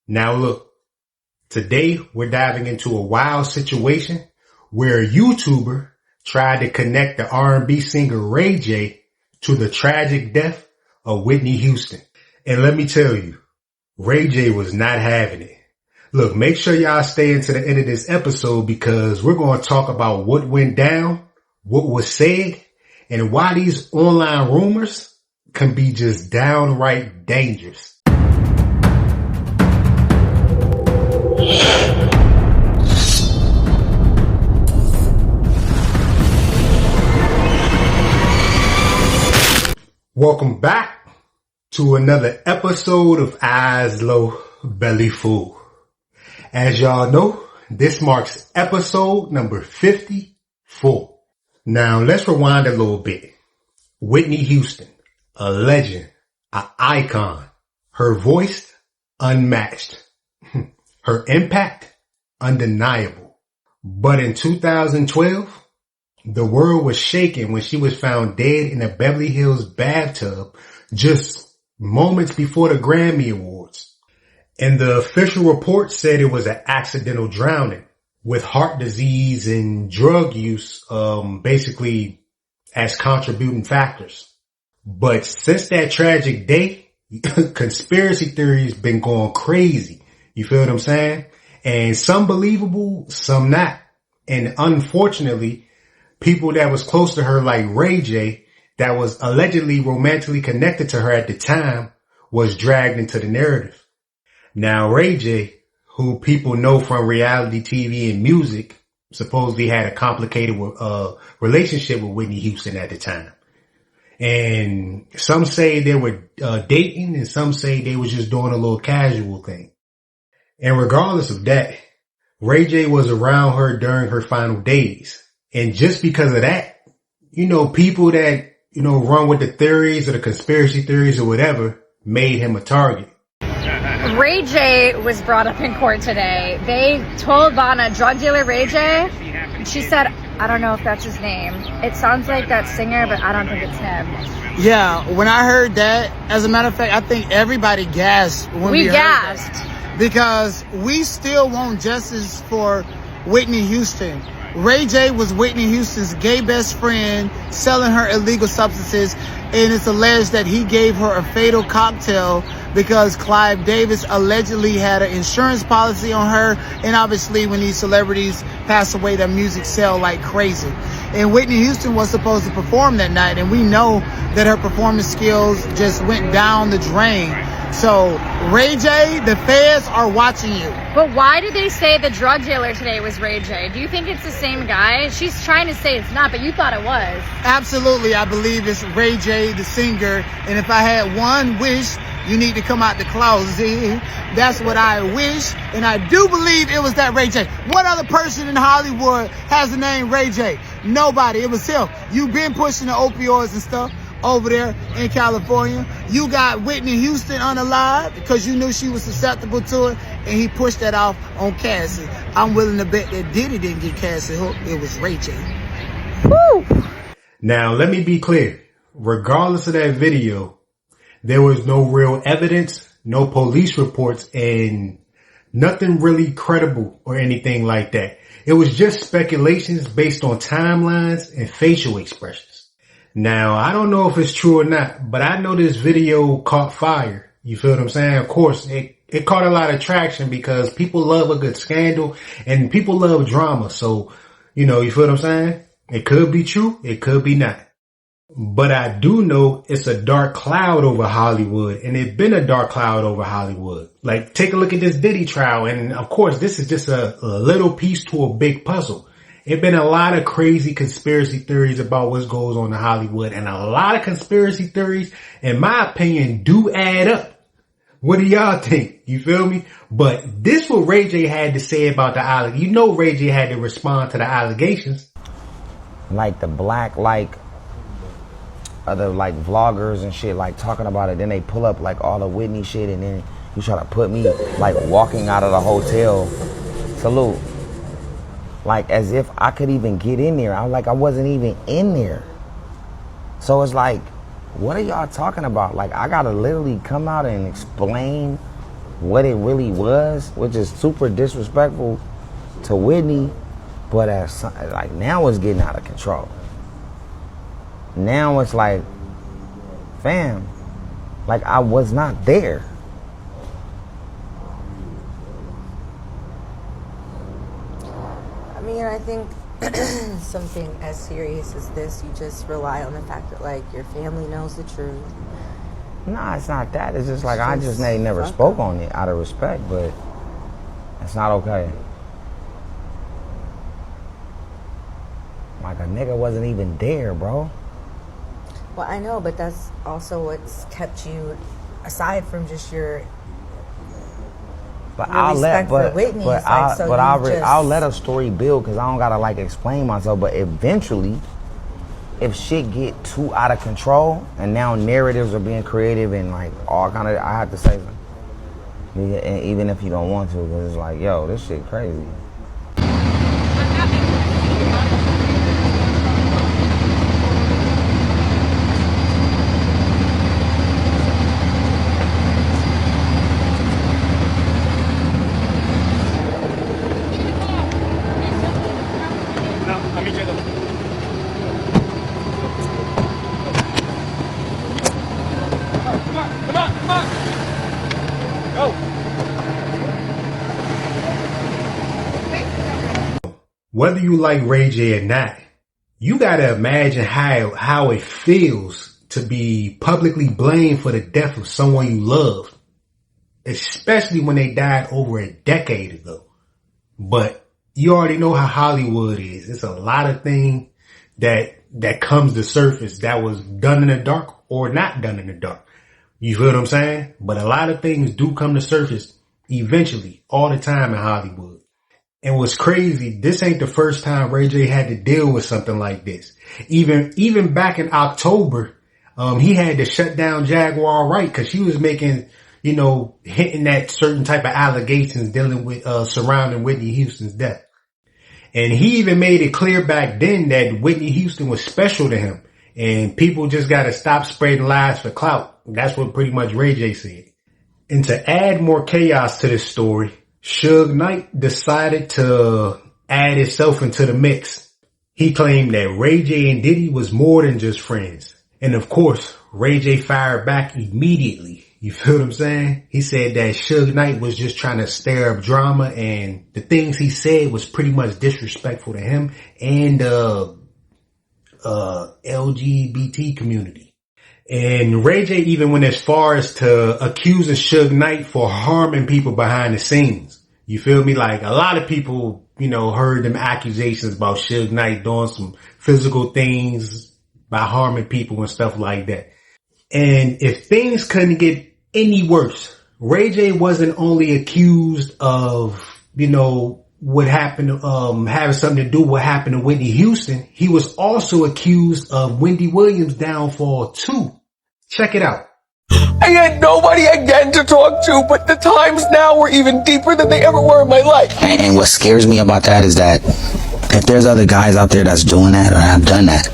Now look, today we're diving into a wild situation where a YouTuber tried to connect the R&B singer Ray J to the tragic death of Whitney Houston. And let me tell you, Ray J was not having it. Look, make sure y'all stay into the end of this episode because we're going to talk about what went down, what was said, and why these online rumors can be just downright dangerous. Welcome back to another episode of Eyes Low, Belly Full. As y'all know, this marks episode number 54. Now let's rewind a little bit. Whitney Houston, a legend, an icon, her voice unmatched, her impact undeniable. But in 2012, the world was shaken when she was found dead in a Beverly Hills bathtub just moments before the Grammy Awards. And the official report said it was an accidental drowning with heart disease and drug use, basically as contributing factors. But since that tragic day, conspiracy theories been going crazy. You feel what I'm saying? And some believable, some not. And unfortunately, people that was close to her like Ray J, that was allegedly romantically connected to her at the time, was dragged into the narrative. Now Ray J, who people know from reality TV and music, supposedly had a complicated relationship with Whitney Houston at the time. And some say they were dating and some say they was just doing a little casual thing. And regardless of that, Ray J was around her during her final days. And just because of that, people that, run with the theories or the conspiracy theories or whatever made him a target. Ray J was brought up in court today. They told Vanna, drug dealer Ray J, and she said, I don't know if that's his name. It sounds like that singer, but I don't think it's him. Yeah, when I heard that, as a matter of fact, I think everybody gasped when we heard gasped. That. Because we still want justice for Whitney Houston. Ray J was Whitney Houston's gay best friend selling her illegal substances, and it's alleged that he gave her a fatal cocktail because Clive Davis allegedly had an insurance policy on her, and obviously when these celebrities pass away, their music sell like crazy. And Whitney Houston was supposed to perform that night, and we know that her performance skills just went down the drain. So, Ray J, the feds are watching you. But why did they say the drug dealer today was Ray J? Do you think it's the same guy? She's trying to say it's not, but you thought it was. Absolutely, I believe it's Ray J, the singer. And if I had one wish, you need to come out the closet. That's what I wish. And I do believe it was that Ray J. What other person in Hollywood has the name Ray J? Nobody. It was him. You've been pushing the opioids and stuff over there in California. You got Whitney Houston unalive because you knew she was susceptible to it, and he pushed that off on Cassie. I'm willing to bet that Diddy didn't get Cassie hooked. It was Ray J. Woo! Now, let me be clear. Regardless of that video, there was no real evidence, no police reports, and nothing really credible or anything like that. It was just speculations based on timelines and facial expressions. Now, I don't know if it's true or not, but I know this video caught fire. You feel what I'm saying? Of course, it caught a lot of traction because people love a good scandal and people love drama. So, you feel what I'm saying? It could be true. It could be not. But I do know it's a dark cloud over Hollywood, and it's been a dark cloud over Hollywood. Like, take a look at this Diddy trial. And of course, this is just a little piece to a big puzzle. It's been a lot of crazy conspiracy theories about what goes on in Hollywood, and a lot of conspiracy theories, in my opinion, do add up. What do y'all think? You feel me? But this what Ray J had to say about the allegations. Ray J had to respond to the allegations. Like the black, other vloggers and shit, talking about it. Then they pull up all the Whitney shit, and then you try to put me walking out of the hotel. Salute. As if I could even get in there. I wasn't even in there. So it's what are y'all talking about? I gotta literally come out and explain what it really was, which is super disrespectful to Whitney, but like now it's getting out of control. Now it's like, fam, like I was not there. I mean, I think something as serious as this, you just rely on the fact that, like, your family knows the truth. Nah, it's not that. It's just like, I just never spoke on it out of respect, but it's not okay. Like, a nigga wasn't even there, bro. Well, I know, but that's also what's kept you, aside from just your I'll let a story build, because I don't gotta like explain myself. But eventually, if shit get too out of control and now narratives are being creative and like all kind of, I have to say something. And even if you don't want to, because it's like, yo, this shit crazy. Whether you like Ray J or not, you gotta imagine how it feels to be publicly blamed for the death of someone you loved, especially when they died over a decade ago. But you already know how Hollywood is. It's a lot of things that comes to surface that was done in the dark or not done in the dark. You feel what I'm saying? But a lot of things do come to surface eventually, all the time in Hollywood. And what's crazy, this ain't the first time Ray J had to deal with something like this. Even back in October, he had to shut down Jaguar Wright because she was making, hinting at certain type of allegations dealing with, surrounding Whitney Houston's death. And he even made it clear back then that Whitney Houston was special to him. And people just got to stop spreading lies for clout. That's what pretty much Ray J said. And to add more chaos to this story, Suge Knight decided to add himself into the mix. He claimed that Ray J and Diddy was more than just friends. And of course, Ray J fired back immediately. You feel what I'm saying? He said that Suge Knight was just trying to stir up drama, and the things he said was pretty much disrespectful to him and LGBT community. And Ray J even went as far as to accusing Suge Knight for harming people behind the scenes. You feel me? Like a lot of people, heard them accusations about Suge Knight doing some physical things by harming people and stuff like that. And if things couldn't get any worse, Ray J wasn't only accused of, what happened, having something to do with what happened to Whitney Houston. He was also accused of Wendy Williams' downfall too. Check it out. I had nobody again to talk to, but the times now were even deeper than they ever were in my life. And what scares me about that is that if there's other guys out there that's doing that or have done that,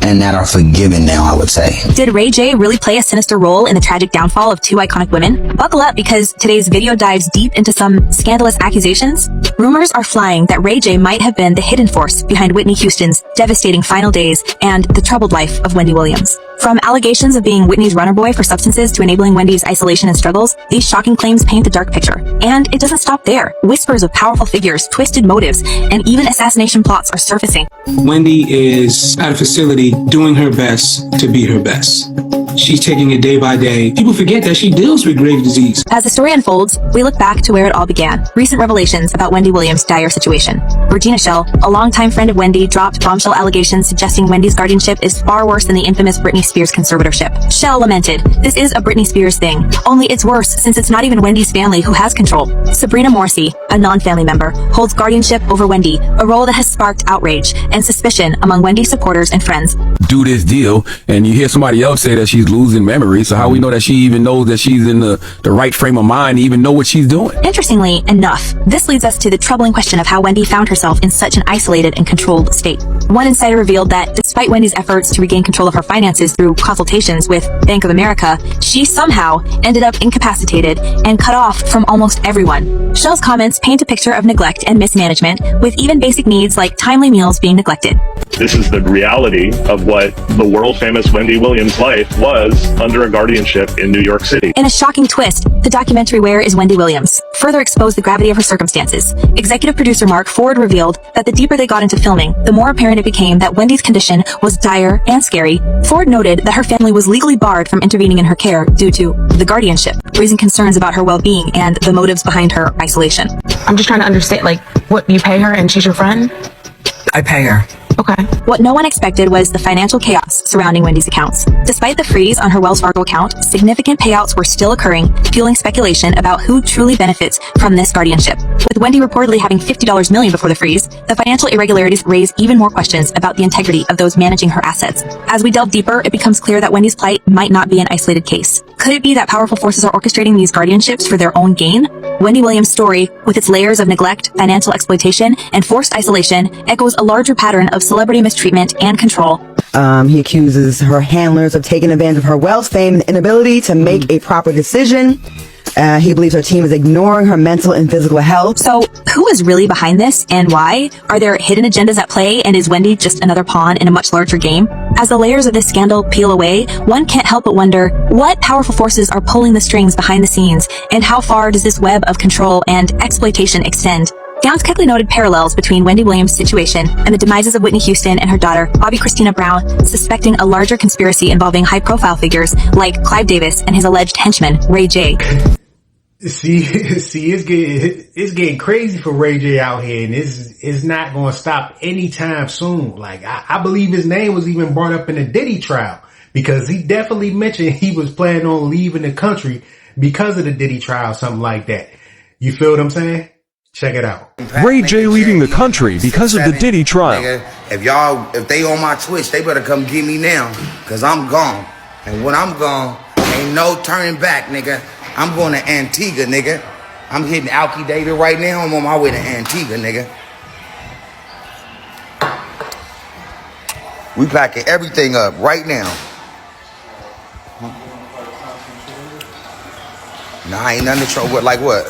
and that are forgiven now, I would say. Did Ray J really play a sinister role in the tragic downfall of two iconic women? Buckle up, because today's video dives deep into some scandalous accusations. Rumors are flying that Ray J might have been the hidden force behind Whitney Houston's devastating final days and the troubled life of Wendy Williams. From allegations of being Whitney's runner boy for substances to enabling Wendy's isolation and struggles, these shocking claims paint a dark picture. And it doesn't stop there. Whispers of powerful figures, twisted motives, and even assassination plots are surfacing. Wendy is at a facility doing her best to be her best. She's taking it day by day. People forget that she deals with grave disease. As the story unfolds, we look back to where it all began. Recent revelations about Wendy Williams' dire situation. Regina Shell, a longtime friend of Wendy, dropped bombshell allegations suggesting Wendy's guardianship is far worse than the infamous Britney Spears conservatorship. Shell lamented, "This is a Britney Spears thing. Only it's worse since it's not even Wendy's family who has control." Sabrina Morrissey, a non-family member, holds guardianship over Wendy, a role that has sparked outrage and suspicion among Wendy supporters and friends. Do this deal, and you hear somebody else say that she's losing memory, so how we know that she even knows that she's in the right frame of mind to even know what she's doing? Interestingly enough, this leads us to the troubling question of how Wendy found herself in such an isolated and controlled state. One insider revealed that Despite Wendy's efforts to regain control of her finances through consultations with Bank of America, she somehow ended up incapacitated and cut off from almost everyone. Shell's comments paint a picture of neglect and mismanagement, with even basic needs like timely meals being neglected. This is the reality of what the world-famous Wendy Williams' life was under a guardianship in New York City. In a shocking twist, the documentary Where is Wendy Williams further exposed the gravity of her circumstances. Executive producer Mark Ford revealed that the deeper they got into filming, the more apparent it became that Wendy's condition was dire and scary. Ford noted that her family was legally barred from intervening in her care due to the guardianship, raising concerns about her well-being and the motives behind her isolation. I'm just trying to understand, like, what, you pay her and she's your friend? I pay her. Okay. What no one expected was the financial chaos surrounding Wendy's accounts. Despite the freeze on her Wells Fargo account, significant payouts were still occurring, fueling speculation about who truly benefits from this guardianship. With Wendy reportedly having $50 million before the freeze, the financial irregularities raise even more questions about the integrity of those managing her assets. As we delve deeper, it becomes clear that Wendy's plight might not be an isolated case. Could it be that powerful forces are orchestrating these guardianships for their own gain? Wendy Williams' story, with its layers of neglect, financial exploitation, and forced isolation, echoes a larger pattern of celebrity mistreatment and control. He accuses her handlers of taking advantage of her wealth, fame, and inability to make a proper decision. He believes her team is ignoring her mental and physical health. So, who is really behind this and why? Are there hidden agendas at play, and is Wendy just another pawn in a much larger game? As the layers of this scandal peel away, one can't help but wonder what powerful forces are pulling the strings behind the scenes, and how far does this web of control and exploitation extend? Downs quickly noted parallels between Wendy Williams' situation and the demises of Whitney Houston and her daughter, Bobby Christina Brown, suspecting a larger conspiracy involving high-profile figures like Clive Davis and his alleged henchman, Ray J. See, it's getting crazy for Ray J out here, and it's not going to stop anytime soon. Like, I believe his name was even brought up in the Diddy trial, because he definitely mentioned he was planning on leaving the country because of the Diddy trial, something like that. You feel what I'm saying? Check it out. Ray J leaving the country because of the Diddy trial. If they on my Twitch, they better come get me now, cause I'm gone. And when I'm gone, ain't no turning back, nigga. I'm going to Antigua, nigga. I'm hitting Alki David right now. I'm on my way to Antigua, nigga. We packing everything up right now. Nah, ain't nothing to trouble with. Like what?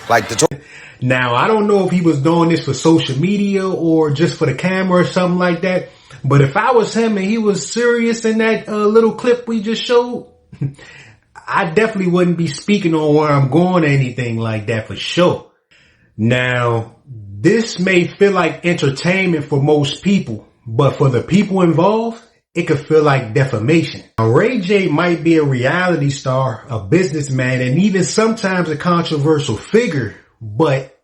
Like the. Now, I don't know if he was doing this for social media or just for the camera or something like that. But if I was him and he was serious in that little clip we just showed, I definitely wouldn't be speaking on where I'm going or anything like that for sure. Now, this may feel like entertainment for most people, but for the people involved, it could feel like defamation. Now, Ray J might be a reality star, a businessman, and even sometimes a controversial figure, but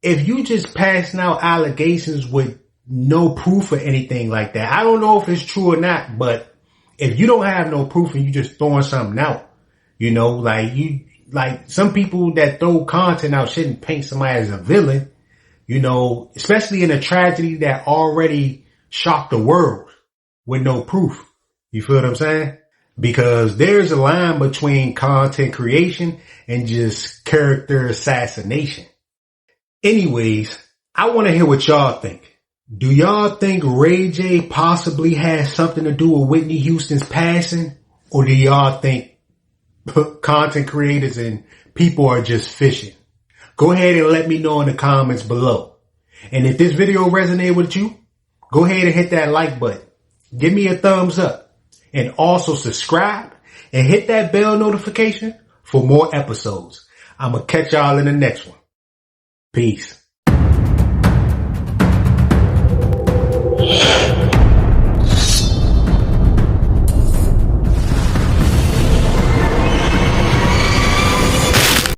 if you just passing out allegations with no proof or anything like that, I don't know if it's true or not, but if you don't have no proof and you just throwing something out, you know, like some people that throw content out shouldn't paint somebody as a villain, you know, especially in a tragedy that already shocked the world with no proof. You feel what I'm saying? Because there's a line between content creation and just character assassination. Anyways, I want to hear what y'all think. Do y'all think Ray J possibly has something to do with Whitney Houston's passing? Or do y'all think content creators and people are just fishing? Go ahead and let me know in the comments below. And if this video resonated with you, go ahead and hit that like button. Give me a thumbs up. And also subscribe and hit that bell notification for more episodes. I'm going to catch y'all in the next one. Peace.